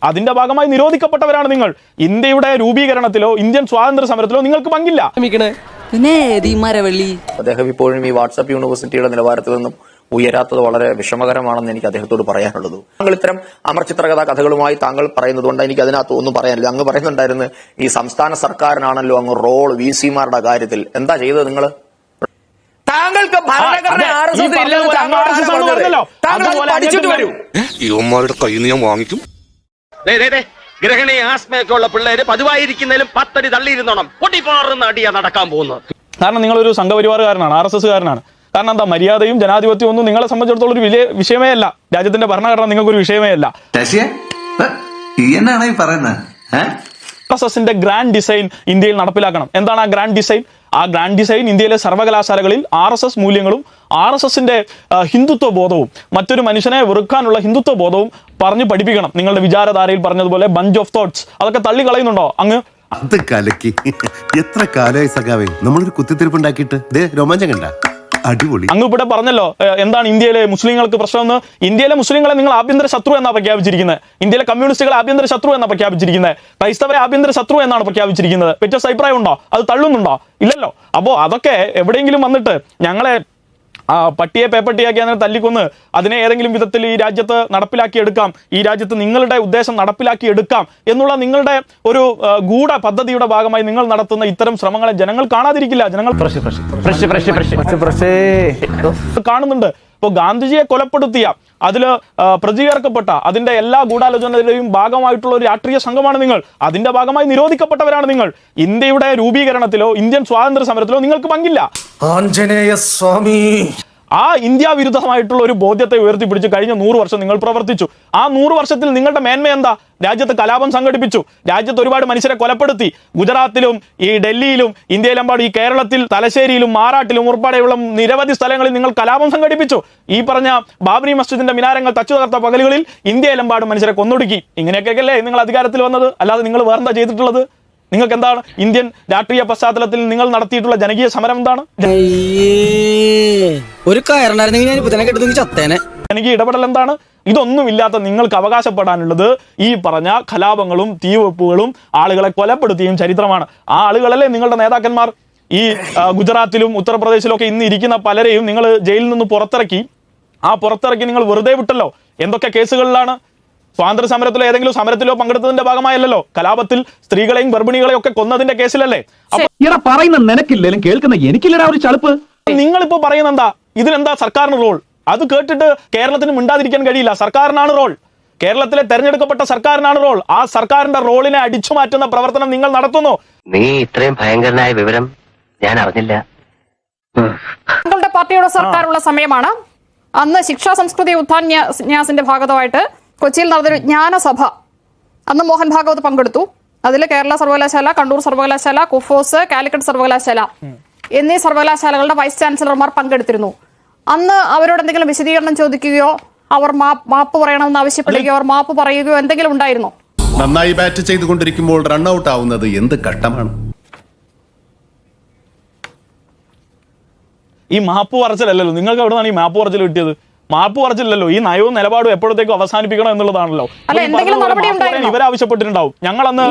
അതിന്റെ ഭാഗമായി നിരോധിക്കപ്പെട്ടവരാണ് നിങ്ങൾ. ഇന്ത്യയുടെ രൂപീകരണത്തിലോ ഇന്ത്യൻ സ്വാതന്ത്ര്യ സമരത്തിലോ നിങ്ങൾക്ക് പങ്കില്ല. അദ്ദേഹം ഇപ്പോഴും ഈ വാട്സ്ആപ്പ് യൂണിവേഴ്സിറ്റിയുടെ നിലവാരത്തിൽ നിന്നും ഉയരാത്തത് വളരെ വിഷമകരമാണെന്ന് എനിക്ക് അദ്ദേഹത്തോട് പറയാനുള്ളത്. താങ്കൾ ഇത്തരം അമർചിത്രകഥാ കഥകളുമായി താങ്കൾ പറയുന്നതുകൊണ്ട് എനിക്ക് അതിനകത്ത് ഒന്നും പറയാനില്ല. അങ്ങ് പറയുന്നുണ്ടായിരുന്നു ഈ സംസ്ഥാന സർക്കാരിനാണല്ലോ അങ്ങ് റോൾ VC-മാരുടെ കാര്യത്തിൽ. എന്താ ചെയ്തത് നിങ്ങൾ? താങ്കൾക്ക് ഇവന്മാരുടെ കയ്യിൽ നിന്ന് ഞാൻ വാങ്ങിക്കും. ഗ്രഹണി ആസ്മയൊക്കെ ഉള്ള പിള്ളേര് പതിവായിരിക്കുന്നതിലും 10 അടി തള്ളിയിരുന്നോണം പൊട്ടിപ്പാറുന്ന അടിയാ നടക്കാൻ പോകുന്നത്. കാരണം നിങ്ങളൊരു സംഘപരിവാറുകാരനാണ്, RSSകാരനാണ്. കാരണം എന്താ, മര്യാദയും ജനാധിപത്യവും ഒന്നും നിങ്ങളെ സംബന്ധിച്ചിടത്തോളം ഒരു വലിയ വിഷയമേ അല്ല. രാജ്യത്തിന്റെ ഭരണഘടന നിങ്ങൾക്കൊരു വിഷയമേ അല്ല. RSSന്റെ ഗ്രാൻഡ് ഡിസൈൻ ഇന്ത്യയിൽ നടപ്പിലാക്കണം. എന്താണ് ആ ഗ്രാൻഡ് ഡിസൈൻ? ആ ഗ്രാൻഡ് ഡിസൈൻ ഇന്ത്യയിലെ സർവകലാശാലകളിൽ RSS മൂല്യങ്ങളും RSSന്റെ ഹിന്ദുത്വ ബോധവും മറ്റൊരു മനുഷ്യനെ വെറുക്കാനുള്ള ഹിന്ദുത്വ ബോധവും പറഞ്ഞു പഠിപ്പിക്കണം. നിങ്ങളുടെ വിചാരധാരയിൽ പറഞ്ഞതുപോലെ ബഞ്ച് ഓഫ് തോട്ട്സ് അതൊക്കെ തള്ളിക്കളയുന്നുണ്ടോ അങ്ങ്? അത് കലക്കി. എത്ര കാലമായി സഖാവേ നമ്മളൊരു കുത്തിത്തിരിപ്പുണ്ടാക്കിയിട്ട് രോമാഞ്ചം കണ്ട അടിപൊളി. അങ്ങ് ഇവിടെ പറഞ്ഞല്ലോ എന്താണ് ഇന്ത്യയിലെ മുസ്ലിങ്ങൾക്ക് പ്രശ്നമെന്ന്. ഇന്ത്യയിലെ മുസ്ലിങ്ങളെ നിങ്ങൾ ആഭ്യന്തര ശത്രു എന്നാണ് പ്രഖ്യാപിച്ചിരിക്കുന്നത്. ഇന്ത്യയിലെ കമ്മ്യൂണിസ്റ്റുകളെ ആഭ്യന്തര ശത്രു എന്നാണ് പ്രഖ്യാപിച്ചിരിക്കുന്നത്. ക്രൈസ്തവരെ ആഭ്യന്തര ശത്രു എന്നാണ് പ്രഖ്യാപിച്ചിരിക്കുന്നത്. വ്യത്യസ്ത അഭിപ്രായം ഉണ്ടോ? അത് തള്ളുന്നുണ്ടോ? ഇല്ലല്ലോ. അപ്പോ അതൊക്കെ എവിടെയെങ്കിലും വന്നിട്ട് ഞങ്ങളെ പട്ടിയെ പേപ്പട്ടിയാക്കി അങ്ങനെ തല്ലിക്കൊന്ന് അതിനെ ഏതെങ്കിലും വിധത്തിൽ ഈ രാജ്യത്ത് നടപ്പിലാക്കിയെടുക്കാം, ഈ രാജ്യത്ത് നിങ്ങളുടെ ഉദ്ദേശം നടപ്പിലാക്കിയെടുക്കാം എന്നുള്ള നിങ്ങളുടെ ഒരു ഗൂഢ പദ്ധതിയുടെ ഭാഗമായി നിങ്ങൾ നടത്തുന്ന ഇത്തരം ശ്രമങ്ങളെ ജനങ്ങൾ കാണാതിരിക്കില്ല. ജനങ്ങൾ കാണുന്നുണ്ട്. ഇപ്പോൾ ഗാന്ധിജിയെ കൊലപ്പെടുത്തിയ അതില് പ്രതി ചേർക്കപ്പെട്ട അതിന്റെ എല്ലാ ഗൂഢാലോചനയുടെയും ഭാഗമായിട്ടുള്ള ഒരു രാഷ്ട്രീയ സംഘമാണ് നിങ്ങൾ. അതിന്റെ ഭാഗമായി നിരോധിക്കപ്പെട്ടവരാണ് നിങ്ങൾ. ഇന്ത്യയുടെ രൂപീകരണത്തിലോ ഇന്ത്യൻ സ്വാതന്ത്ര്യ സമരത്തിലോ നിങ്ങൾക്ക് പങ്കില്ല. ആഞ്ജനേയ സ്വാമി ആ ഇന്ത്യ വിരുദ്ധമായിട്ടുള്ള ഒരു ബോധ്യത്തെ ഉയർത്തിപ്പിടിച്ച് കഴിഞ്ഞ 100 വർഷം നിങ്ങൾ പ്രവർത്തിച്ചു. ആ 100 വർഷത്തിൽ നിങ്ങളുടെ മേന്മ എന്താ? രാജ്യത്ത് കലാപം സംഘടിപ്പിച്ചു, രാജ്യത്ത് ഒരുപാട് മനുഷ്യരെ കൊലപ്പെടുത്തി. ഗുജറാത്തിലും ഈ ഡൽഹിയിലും ഇന്ത്യയിലെമ്പാടും ഈ കേരളത്തിൽ തലശ്ശേരിയിലും മാറാട്ടിലും ഉൾപ്പെടെയുള്ള നിരവധി സ്ഥലങ്ങളിൽ നിങ്ങൾ കലാപം സംഘടിപ്പിച്ചു. ഈ പറഞ്ഞ ബാബരി മസ്ജിദിന്റെ മിനാരങ്ങൾ തച്ചു തകർത്ത പകലുകളിൽ ഇന്ത്യയിലെമ്പാടും മനുഷ്യരെ കൊന്നൊടുക്കി. ഇങ്ങനെയൊക്കെയല്ലേ നിങ്ങൾ അധികാരത്തിൽ വന്നത്? അല്ലാതെ നിങ്ങൾ വേറെന്താ ചെയ്തിട്ടുള്ളത്? നിങ്ങൾക്ക് എന്താണ് ഇന്ത്യൻ രാഷ്ട്രീയ പശ്ചാത്തലത്തിൽ നിങ്ങൾ നടത്തിയിട്ടുള്ള ജനകീയ സമരം എന്താണ്? ഒരു ജനകീയ ഇടപെടൽ എന്താണ്? ഇതൊന്നുമില്ലാത്ത നിങ്ങൾക്ക് അവകാശപ്പെടാനുള്ളത് ഈ പറഞ്ഞ കലാപങ്ങളും തീവെപ്പുകളും ആളുകളെ കൊലപ്പെടുത്തിയും ചരിത്രമാണ്. ആ ആളുകളല്ലേ നിങ്ങളുടെ നേതാക്കന്മാർ? ഈ ഗുജറാത്തിലും ഉത്തർപ്രദേശിലും ഒക്കെ ഇന്ന് ഇരിക്കുന്ന പലരെയും നിങ്ങൾ ജയിലിൽ നിന്ന് പുറത്തിറക്കി. ആ പുറത്തിറക്കി നിങ്ങൾ വെറുതെ വിട്ടല്ലോ. എന്തൊക്കെ കേസുകളിലാണ്? സ്വാതന്ത്ര്യ സമരത്തിലോ ഏതെങ്കിലും സമരത്തിലോ പങ്കെടുത്തതിന്റെ ഭാഗമായല്ലോ. കലാപത്തിൽ സ്ത്രീകളെയും ഗർഭിണികളെയും ഒക്കെ കൊന്നതിന്റെ കേസിലല്ലേ? പറയുന്ന നിനക്കില്ലേലും കേൾക്കുന്ന എനിക്കില്ലടാ ഒരു ചളുപ്പ്. നിങ്ങളിപ്പോ പറയുന്ന എന്താ? ഇതിനെന്താ സർക്കാരിന് റോൾ? അത് കേട്ടിട്ട് കേരളത്തിന് മിണ്ടാതിരിക്കാൻ കഴിയില്ല. സർക്കാരിനാണ് റോൾ. കേരളത്തിലെ തെരഞ്ഞെടുക്കപ്പെട്ട സർക്കാരിനാണ് റോൾ. ആ സർക്കാരിന്റെ റോളിനെ അടിച്ചു മാറ്റുന്ന പ്രവർത്തനം നിങ്ങൾ നടത്തുന്നു. നീ ഇത്രയും ഭയങ്കരനായ വിവരം ഞാൻ അറിഞ്ഞില്ല. താങ്കളുടെ പാർട്ടിയുടെ സർക്കാരുള്ള സമയമാണ്. അന്ന് ശിക്ഷാ സംസ്കൃതി ഉത്ഥാന്യാസിന്റെ ഭാഗമായിട്ട് കൊച്ചിയിൽ നടന്നൊരു ജ്ഞാനസഭ. അന്ന് മോഹൻ ഭാഗവത് പങ്കെടുത്തു. അതിൽ കേരള സർവകലാശാല, കണ്ണൂർ സർവകലാശാല, കുഫോസ്, കാലിക്കറ്റ് സർവകലാശാല എന്നീ സർവകലാശാലകളുടെ വൈസ് ചാൻസലർമാർ പങ്കെടുത്തിരുന്നു. അന്ന് അവരോട് എന്തെങ്കിലും വിശദീകരണം ചോദിക്കുകയോ അവർ മാപ്പ് പറയണമെന്ന് ആവശ്യപ്പെടുകയോ അവർ മാപ്പ് പറയുകയോ എന്തെങ്കിലും ഉണ്ടായിരുന്നോ? നന്നായി ബാറ്റ് ചെയ്തുകൊണ്ടിരിക്കുമ്പോൾ റൺഔട്ട് ആവുന്നത് എന്ത് ഘട്ടമാണ്? ഈ മാപ്പ് പറച്ചിലല്ലോ. നിങ്ങൾക്ക് എവിടെ നിന്നാണ് ഈ മാപ്പ് പറച്ചിൽ കിട്ടിയത്? മാപ്പ് പറച്ചില്ലല്ലോ. ഈ നയവും നിലപാടും എപ്പോഴത്തേക്കും അവസാനിപ്പിക്കണം എന്നുള്ളതാണല്ലോ ഇവരാവശ്യപ്പെട്ടിട്ടുണ്ടാവും. ഞങ്ങൾ അന്ന്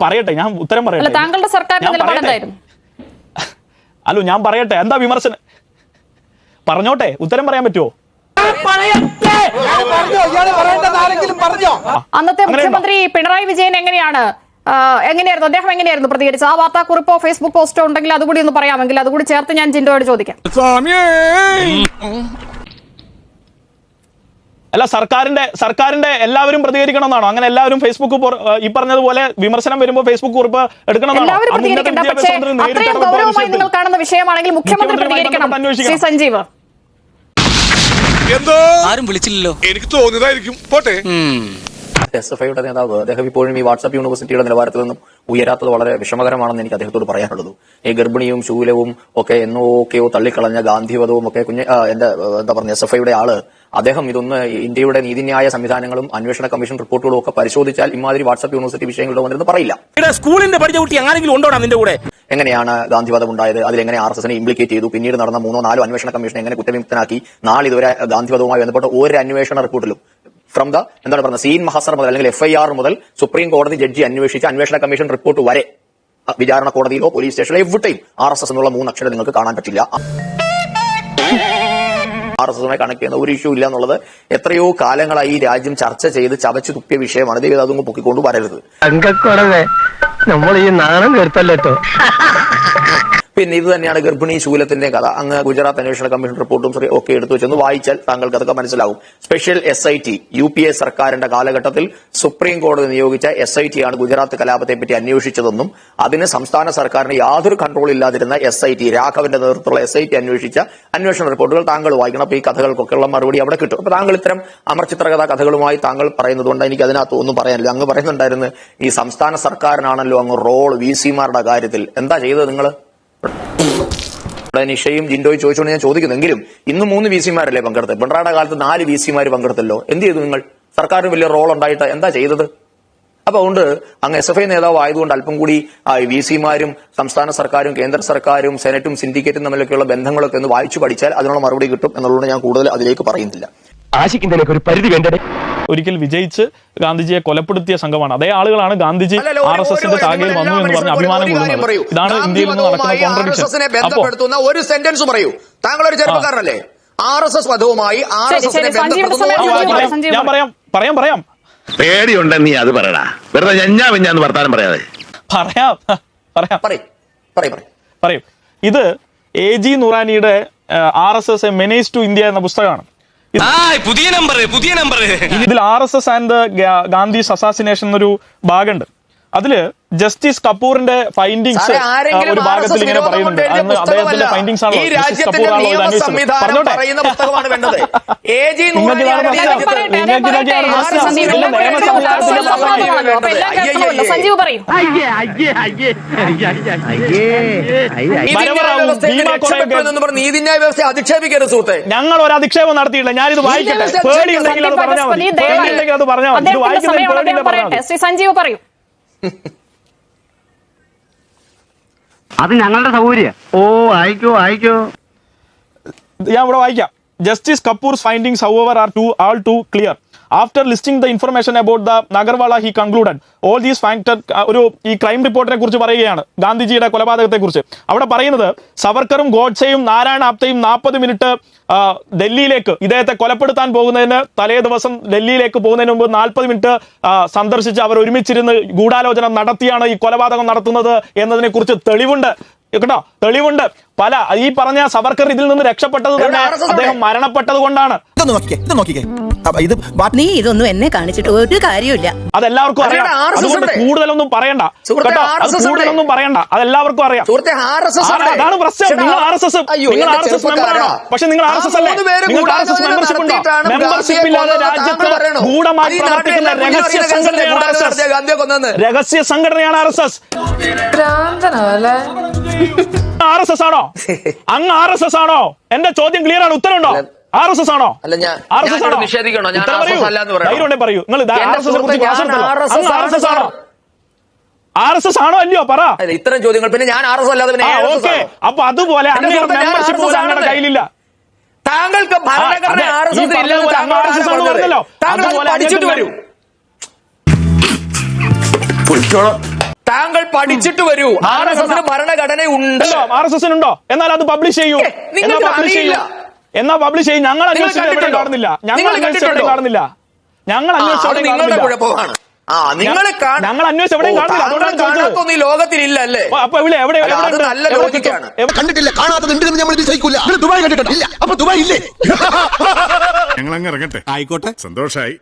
പറയട്ടെ, ഞാൻ ഉത്തരം പറയട്ടെ. അല്ലോ ഞാൻ പറയട്ടെ, എന്താ വിമർശനം? പറഞ്ഞോട്ടെ, ഉത്തരം പറയാൻ പറ്റുമോ? അന്നത്തെ മുഖ്യമന്ത്രി പിണറായി വിജയൻ എങ്ങനെയായിരുന്നു അദ്ദേഹം എങ്ങനെയായിരുന്നു പ്രതികരിച്ചത്? ആ വാർത്താക്കുറിപ്പോ ഫേസ്ബുക്ക് പോസ്റ്റോ ഉണ്ടെങ്കിൽ അതുകൂടി ഒന്ന് പറയാമെങ്കിൽ അതുകൂടി ചേർത്ത് ഞാൻ ജിൻഡോയോട് ചോദിക്കാം. അല്ല, സർക്കാരിന്റെ എല്ലാവരും പ്രതികരിക്കണം എന്നാണോ? അങ്ങനെ എല്ലാവരും ഫേസ്ബുക്ക് ഈ പറഞ്ഞതുപോലെ വിമർശനം വരുമ്പോൾ ഫേസ്ബുക്ക് കുറിപ്പ് എടുക്കണമെന്നാണോ? അത്രയും ഗൗരവമായി നിങ്ങൾ കാണുന്ന വിഷയമാണെങ്കിൽ മുഖ്യമന്ത്രി പ്രതികരിക്കണം. ശ്രീ സഞ്ജീവ്, എന്തോ ആരും വിളിച്ചില്ലല്ലോ, എനിക്ക് തോന്നിയതായിരിക്കും. പോട്ടെ. SFIയുടെ നേതാവ് അദ്ദേഹം ഇപ്പോഴും ഈ വാട്സ്ആപ്പ് യൂണിവേഴ്സിറ്റിയുടെ നിലവാരത്തിൽ നിന്നും ഉയരാത്തത് വളരെ വിഷമകരമാണെന്ന് എനിക്ക് അദ്ദേഹത്തോട് പറയാനുള്ളത്. ഈ ഗർഭിണിയും ശൂലവും ഒക്കെ എന്നൊക്കെയോ തള്ളിക്കളഞ്ഞ ഗാന്ധിവധവും ഒക്കെ എന്താ പറഞ്ഞ SFIയുടെ ആള് അദ്ദേഹം ഇതൊന്ന് ഇന്ത്യയുടെ നീതിന്യായ സംവിധാനങ്ങളും അന്വേഷണ കമ്മീഷൻ റിപ്പോർട്ടുകളും ഒക്കെ പരിശോധിച്ചാൽ ഇമാതിരി വാട്സ്ആപ്പ് യൂണിവേഴ്സിറ്റി വിഷയങ്ങളുടെ വന്നിരുന്ന് പറയില്ല. സ്കൂളിന്റെ പഠിച്ച കുട്ടി ആരെങ്കിലും ഉണ്ടോ നിന്റെ കൂടെ? എങ്ങനെയാണ് ഗാന്ധിവധം ഉണ്ടായത്? അതിലെങ്ങനെ RSSനെ ഇംപ്ലിക്കേറ്റ് ചെയ്തു? പിന്നീട് നടന്ന 3-4 അന്വേഷണ കമ്മീഷൻ എങ്ങനെ കുറ്റവിമുക്തനാക്കി? നാളിതുവരെ ഗാന്ധിവധവുമായി ബന്ധപ്പെട്ട ഒരു അന്വേഷണ റിപ്പോർട്ടിലും ഫ്രം ദ എന്താണ് പറയുന്നത് സീൻ മഹസർ മുതൽ അല്ലെങ്കിൽ FIR മുതൽ സുപ്രീം കോടതി ജഡ്ജി അന്വേഷിച്ച അന്വേഷണ കമ്മീഷൻ റിപ്പോർട്ട് വരെ വിചാരണ കോടതിയിലോ പോലീസ് സ്റ്റേഷനിലോ എവിടെയും RSS എന്നുള്ള 3 അക്ഷരം നിങ്ങൾക്ക് കാണാൻ പറ്റില്ല. RSSമായി കണക്ട് ചെയ്യുന്ന ഒരു ഇഷ്യൂ ഇല്ല എന്നുള്ളത് എത്രയോ കാലങ്ങളായി ഈ രാജ്യം ചർച്ച ചെയ്ത് ചവച്ചു തുപ്പിയ വിഷയമാണ്. ദൈവം അതൊന്നും പൊക്കിക്കൊണ്ട് വരരുത്. നമ്മൾ ഈ നാണം കേട്ടല്ലോ. പിന്നെ ഇത് തന്നെയാണ് ഗർഭിണി ശൂലത്തിന്റെ കഥ. അങ്ങ് ഗുജറാത്ത് അന്വേഷണ കമ്മീഷൻ റിപ്പോർട്ടും ഒക്കെ എടുത്തു വെച്ചൊന്ന് വായിച്ചാൽ താങ്കൾക്ക് അതൊക്കെ മനസ്സിലാവും. സ്പെഷ്യൽ SIT UPA സർക്കാരിന്റെ കാലഘട്ടത്തിൽ സുപ്രീം കോടതി നിയോഗിച്ച SIT ആണ് ഗുജറാത്ത് കലാപത്തെ പറ്റി അന്വേഷിച്ചതെന്നും അതിന് സംസ്ഥാന സർക്കാരിന് യാതൊരു കൺട്രോൾ ഇല്ലാതിരുന്ന SIT രാഘവന്റെ നേതൃത്വത്തിലുള്ള SIT അന്വേഷിച്ച അന്വേഷണ റിപ്പോർട്ടുകൾ താങ്കൾ വായിക്കണം. അപ്പൊ ഈ കഥകൾക്കൊക്കെയുള്ള മറുപടി അവിടെ കിട്ടും. അപ്പൊ താങ്കൾ ഇത്തരം അമർചിത്രകഥാ കഥകളുമായി താങ്കൾ പറയുന്നത് കൊണ്ട് എനിക്ക് അതിനകത്ത് ഒന്നും പറയാനില്ല. അങ്ങ് പറയുന്നുണ്ടായിരുന്നു ഈ സംസ്ഥാന സർക്കാരിനാണല്ലോ അങ്ങ് റോൾ VC-മാരുടെ കാര്യത്തിൽ. എന്താ ചെയ്തത് നിങ്ങൾ? നിഷയും ജിൻഡോയും ചോദിച്ചുകൊണ്ട് ഞാൻ ചോദിക്കുന്നെങ്കിലും ഇന്ന് 3 VC-മാരല്ലേ പങ്കെടുത്തത്? പിണറായിയുടെ കാലത്ത് 4 VC-മാര് പങ്കെടുത്തല്ലോ. എന്ത് ചെയ്തു നിങ്ങൾ? സർക്കാരിന് വലിയ റോൾ ഉണ്ടായിട്ട് എന്താ ചെയ്തത്? അപ്പൊ അതുകൊണ്ട് അങ്ങ് SFI നേതാവ് ആയതുകൊണ്ട് അല്പം കൂടി VC-മാരും സംസ്ഥാന സർക്കാരും കേന്ദ്ര സർക്കാരും സെനറ്റും സിൻഡിക്കേറ്റും തമ്മിലൊക്കെയുള്ള ബന്ധങ്ങളൊക്കെ ഒന്ന് വായിച്ചു പഠിച്ചാൽ അതിനുള്ള മറുപടി കിട്ടും എന്നുള്ളത് ഞാൻ കൂടുതൽ അതിലേക്ക് പറയുന്നില്ല. ആശിക്കുന്നതിനൊക്കെ ഒരു പരിധി വേണ്ടേ? ഒരിക്കൽ വിജയിച്ച് ഗാന്ധിജിയെ കൊലപ്പെടുത്തിയ സംഘമാണ്. അതേ ആളുകളാണ് ഗാന്ധിജി RSSന്റെ ശാഖയിൽ വന്നു എന്ന് പറഞ്ഞ് അഭിമാനം കൊള്ളുന്നത്. ഇതാണ് ഇന്ത്യയിൽ നിന്ന് നടക്കുന്ന കോൺട്രഡിക്ഷൻ. ബന്ധപ്പെടുത്തുന്ന ഒരു സെന്റൻസ് പറയൂ. താങ്കൾ ഒരു ചെറുപ്പക്കാരനല്ലേ? RSS വധവുമായി ഞാൻ പറയാം പേടിയുണ്ടെന്ന് നീ അത് പറയടാ. വെറുതെ ഞാൻ വർത്താനം പറയാതെ പറയും. ഇത് AG നുറാനിയുടെ RSS a menace to India എന്ന പുസ്തകമാണ്. പുതിയ നമ്പർ ഇതിൽ RSS ആൻഡ് ഗാന്ധിസ് അസാസിനേഷൻ എന്നൊരു ഭാഗമുണ്ട്. അതില് ജസ്റ്റിസ് കപൂറിന്റെ ഫൈൻഡിങ്സ് ഒരു ഭാഗത്തിൽ ഇങ്ങനെ പറയുന്നുണ്ട്. അദ്ദേഹത്തിന്റെ ഫൈൻഡിങ്സ് ആണ് നീതിന്യായ വ്യവസ്ഥ അധിക്ഷേപിക്കരുത് സുഹൃത്തെ. ഞങ്ങൾ ഒരു അധിക്ഷേപം നടത്തിയിട്ടില്ല. ഞാനിത് വായിക്കട്ടെ. പേടിയുണ്ടെങ്കിൽ അത് പറഞ്ഞാൽ മതി. പേടിയുണ്ടെങ്കിൽ അത് പറഞ്ഞാൽ മതി. ഇത് വായിക്കുന്നതിന് സഞ്ജീവ് പറയൂ. അത് ഞങ്ങളുടെ സൗകര്യം. അയക്കോ. ഞാൻ ഇവിടെ വായിക്കാം. Justice Kapoor's findings, however, are all too clear. After listing the information about the Nagarwala, he concluded all these factors. ഒരു ഈ ക്രൈം റിപ്പോർട്ടിനെ കുറിച്ച് പറയുകയാണ്, ഗാന്ധിജിയുടെ കൊലപാതകത്തെ കുറിച്ച്. അവിടെ പറയുന്നത് സവർക്കറും ഗോഡ്സെയും നാരായണ ആപ്തയും 40 മിനിറ്റ് ഡൽഹിയിലേക്ക് ഇദ്ദേഹത്തെ കൊലപ്പെടുത്താൻ പോകുന്നതിന് തലേ ദിവസം ഡൽഹിയിലേക്ക് പോകുന്നതിന് മുമ്പ് 40 മിനിറ്റ് സന്ദർശിച്ച് അവർ ഒരുമിച്ചിരുന്ന് ഗൂഢാലോചന നടത്തിയാണ് ഈ കൊലപാതകം നടത്തുന്നത് എന്നതിനെ കുറിച്ച് തെളിവുണ്ട് കേട്ടോ. തെളിവുണ്ട്. പല ഈ പറഞ്ഞ സവർക്കർ ഇതിൽ നിന്ന് രക്ഷപ്പെട്ടത് തന്നെ അദ്ദേഹം മരണപ്പെട്ടത് കൊണ്ടാണ്. നീ ഇതൊന്നും എന്നെ കാണിച്ചിട്ട് ഒരു കാര്യമില്ല. അതെല്ലാവർക്കും അറിയാം. അതുകൊണ്ട് കൂടുതലൊന്നും പറയണ്ട കേട്ടോ. കൂടുതലൊന്നും പറയണ്ട. അതെല്ലാവർക്കും അറിയാം. അതാണ് പ്രശ്നം. നിങ്ങൾ RSS മെമ്പറാണോ? പക്ഷെ നിങ്ങൾ RSS അല്ലേ? നിങ്ങൾക്ക് RSS മെമ്പർഷിപ്പ് ഉണ്ടോ? മെമ്പർഷിപ്പ് ഇല്ലാതെ രാജ്യത്ത് ഗൂഢമായി പ്രവർത്തിക്കുന്ന രഹസ്യ സംഘടനയാണ് RSS. RSS ആണോ? അങ്ങ് RSS ആണോ? എന്റെ ചോദ്യം ക്ലിയർ ആണ്. ഉത്തരവുണ്ടോ? RSS ആണോ? RSS ആണോ? ധൈര്യം പറയൂ. നിങ്ങൾ RSS കുറിച്ച് ക്ലാസ് എടുത്തല്ലോ. RSS ആണോ? RSS ആണോ അല്ലയോ പറ. ഇത്തരം ചോദ്യങ്ങൾ പിന്നെ ഞാൻ RSS അല്ലാതെ ഓക്കെ. അപ്പൊ അതുപോലെ മെമ്പർഷിപ്പ് പോലും അങ്ങയുടെ കയ്യിലില്ല. താങ്കൾക്ക് ഭരണഘടന പറഞ്ഞല്ലോ. താങ്കൾ പഠിച്ചിട്ട് വരൂ. താങ്കൾ പഠിച്ചിട്ട് വരൂ. RSSന് ഭരണഘടന ഉണ്ടല്ലോ. RSSനുണ്ടോ? എന്നാൽ അത് പബ്ലിഷ് ചെയ്യൂ. എന്നാ പബ്ലിഷ് ചെയ്യും. ഞങ്ങൾ അന്വേഷിച്ചിട്ട് എവിടെ കാണുന്നില്ല. ഞങ്ങൾ അന്വേഷിച്ച് എവിടെ കാണുന്നില്ല. ഞങ്ങൾ അന്വേഷിച്ച് നിങ്ങളുടെ കുഴപ്പമാണ്. ഞങ്ങൾ അന്വേഷിച്ച് എവിടെയും കാണുന്നില്ല. അതുകൊണ്ടാണ് ചോദിച്ചത്. ഈ ലോകത്തിലില്ല അല്ലേ? അപ്പൊ ഇവിടെ എവിടെ നല്ല ലോജിക്കാണ്. കണ്ടിട്ടില്ല, കാണാത്തത് നമ്മൾ വിശ്വസിക്കൂല. ദുബായ് കണ്ടിട്ടില്ല. അപ്പൊ ദുബായ് ഇല്ലേ? ഞങ്ങൾ അങ്ങ് ഇറങ്ങട്ടെ. ആയിക്കോട്ടെ, സന്തോഷായി.